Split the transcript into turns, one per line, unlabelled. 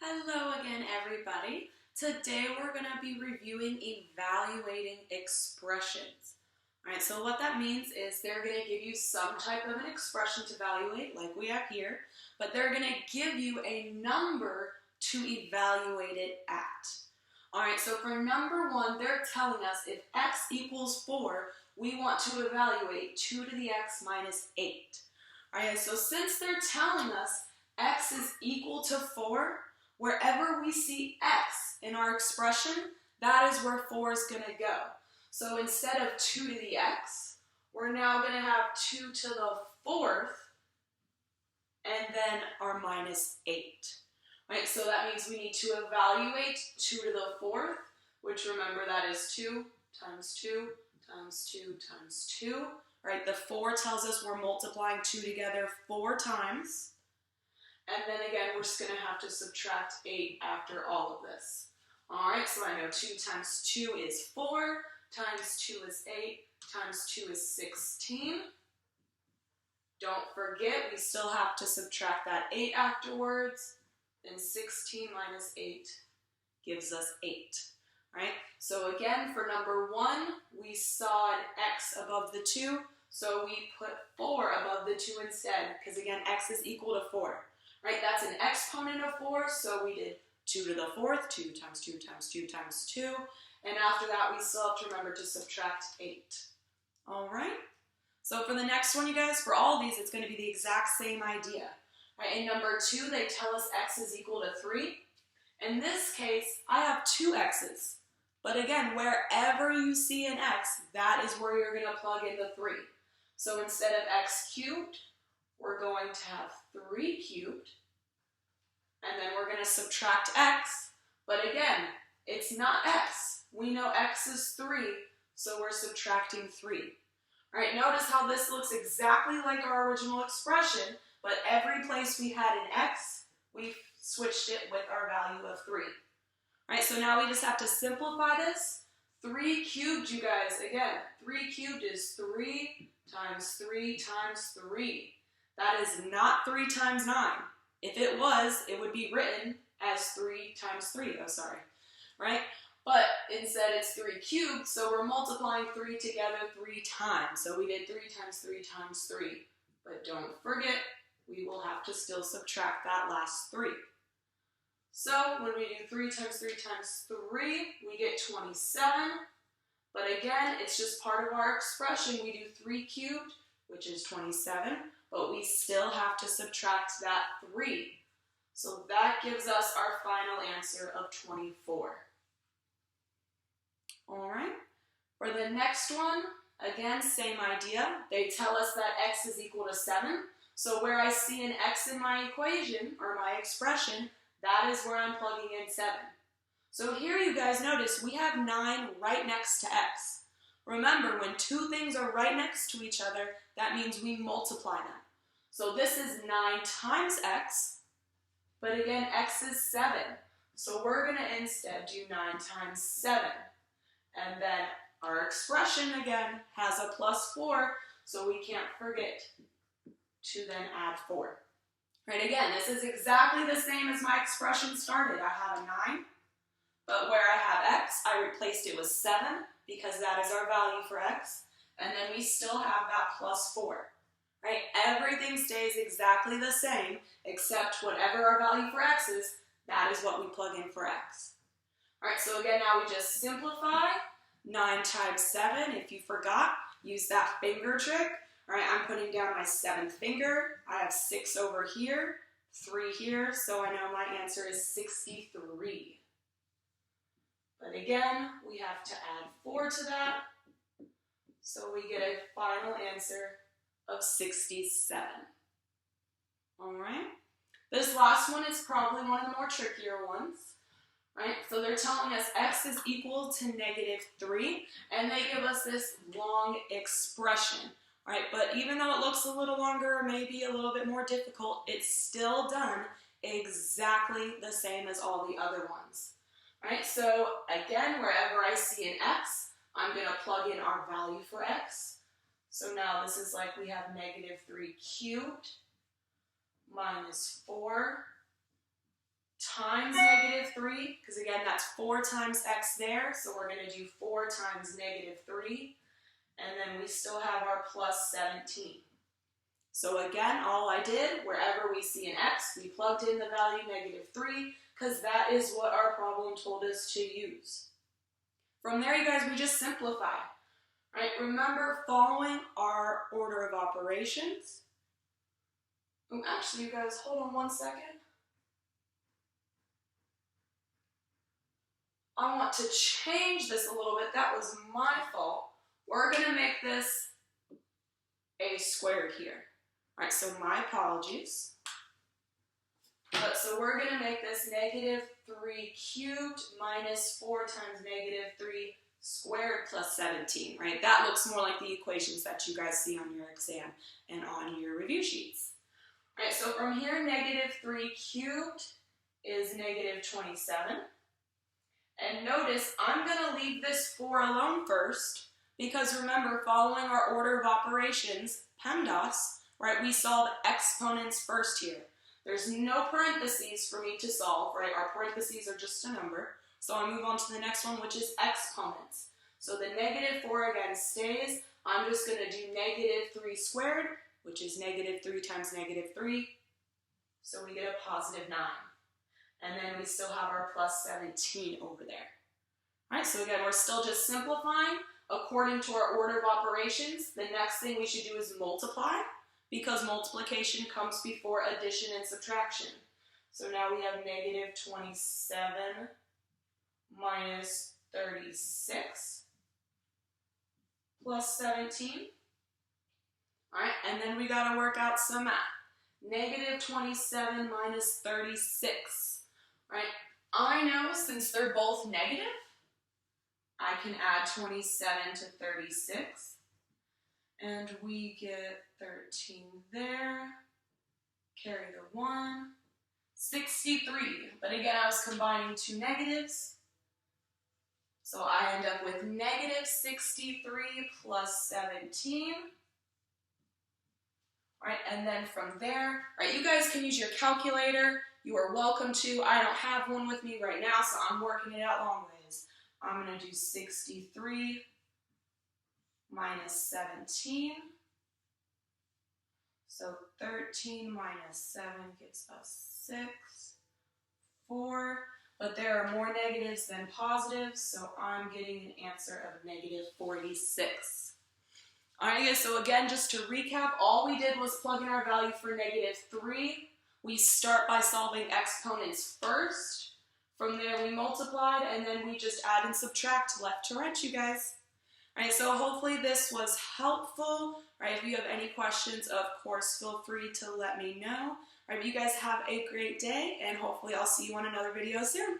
Hello again, everybody. Today we're going to be reviewing evaluating expressions. Alright, so what that means is they're going to give you some type of an expression to evaluate, like we have here, but they're going to give you a number to evaluate it at. Alright, so for number 1, they're telling us if x equals 4, we want to evaluate 2 to the x minus 8. Alright, so since they're telling us x is equal to 4, wherever we see x in our expression, that is where 4 is going to go. So instead of 2 to the x, we're now going to have 2 to the 4th, and then our minus 8. Right, so that means we need to evaluate 2 to the 4th, which remember that is 2 times 2 times 2 times 2. Right, the 4 tells us we're multiplying 2 together 4 times. And then again, we're just going to have to subtract 8 after all of this. Alright, so I know 2 times 2 is 4, times 2 is 8, times 2 is 16. Don't forget, we still have to subtract that 8 afterwards. Then 16 minus 8 gives us 8. Right? So again, for number 1, we saw an x above the 2, so we put 4 above the 2 instead, because again, x is equal to 4. Right, that's an exponent of 4, so we did 2 to the 4th, 2 times 2 times 2 times 2, and after that we still have to remember to subtract 8. Alright, so for the next one, you guys, for all of these, it's going to be the exact same idea. Right, in number 2, they tell us x is equal to 3. In this case, I have 2 x's, but again, wherever you see an x, that is where you're going to plug in the 3. So instead of x cubed, we're going to have 3 cubed, and then we're going to subtract x, but again, it's not x. We know x is 3, so we're subtracting 3. All right, notice how this looks exactly like our original expression, but every place we had an x, we switched it with our value of 3. All right, so now we just have to simplify this. 3 cubed, you guys, again, 3 cubed is 3 times 3 times 3. That is not 3 times 9. If it was, it would be written as 3 times 3. Oh, sorry. Right? But instead it's 3 cubed, so we're multiplying 3 together 3 times. So we did 3 times 3 times 3. But don't forget, we will have to still subtract that last 3. So when we do 3 times 3 times 3, we get 27. But again, it's just part of our expression. We do 3 cubed, which is 27. But we still have to subtract that 3. So that gives us our final answer of 24. Alright, for the next one, again, same idea. They tell us that x is equal to 7. So where I see an x in my equation, or my expression, that is where I'm plugging in 7. So here you guys notice we have 9 right next to x. Remember, when two things are right next to each other, that means we multiply them. So this is 9 times x, but again, x is 7. So we're going to instead do 9 times 7. And then our expression, again, has a plus 4, so we can't forget to then add 4. Right, again, this is exactly the same as my expression started. I have a 9, but where I have x, I replaced it with 7, because that is our value for x, and then we still have that plus 4. Right? Everything stays exactly the same, except whatever our value for x is, that is what we plug in for x. Alright, so again, now we just simplify. 9 times 7, if you forgot, use that finger trick. Alright, I'm putting down my 7th finger. I have 6 over here, 3 here, so I know my answer is 63. But again, we have to add 4 to that, so we get a final answer of 67. Alright, this last one is probably one of the more trickier ones. Right, so they're telling us x is equal to -3, and they give us this long expression. Right, but even though it looks a little longer or maybe a little bit more difficult, it's still done exactly the same as all the other ones. Right, so again, wherever I see an x, I'm going to plug in our value for x. So now this is like we have -3 cubed minus 4 times 3, because again, that's 4 times x there, so we're going to do 4 times negative 3, and then we still have our plus 17. So again, all I did, wherever we see an x, we plugged in the value negative 3, because that is what our problem told us to use. From there, you guys, we just simplify. Right? Remember, following our order of operations. Oh, actually, you guys, hold on one second. I want to change this a little bit. That was my fault. We're going to make this a squared here. All right, so my apologies. But so we're going to make this negative 3 cubed minus 4 times negative 3 squared plus 17, right? That looks more like the equations that you guys see on your exam and on your review sheets. All right, so from here, negative 3 cubed is negative 27. And notice, I'm going to leave this 4 alone first, because remember, following our order of operations, PEMDAS, right, we solve exponents first here. There's no parentheses for me to solve, right? Our parentheses are just a number. So I move on to the next one, which is exponents. So the negative 4 again stays. I'm just going to do negative 3 squared, which is negative 3 times negative 3. So we get a positive 9. And then we still have our plus 17 over there. All right, so again, we're still just simplifying according to our order of operations. The next thing we should do is multiply, because multiplication comes before addition and subtraction. So now we have negative 27 minus 36 plus 17. All right, and then we got to work out some math. Negative 27 minus 36. All right, I know since they're both negative, I can add 27 to 36. And we get 13 there. Carry the 1. 63. But again, I was combining two negatives. So I end up with negative 63 plus 17. All right, and then from there, all right, you guys can use your calculator. You are welcome to. I don't have one with me right now, so I'm working it out long ways. I'm going to do 63 minus 17. So 13 minus 7 gives us 6, 4. But there are more negatives than positives, so I'm getting an answer of negative 46. All right, guys, so again, just to recap, all we did was plug in our value for negative 3. We start by solving exponents first. From there, we multiplied, and then we just add and subtract left to right, you guys. All right, so hopefully this was helpful. All right, if you have any questions, of course, feel free to let me know. All right, you guys have a great day, and hopefully I'll see you on another video soon.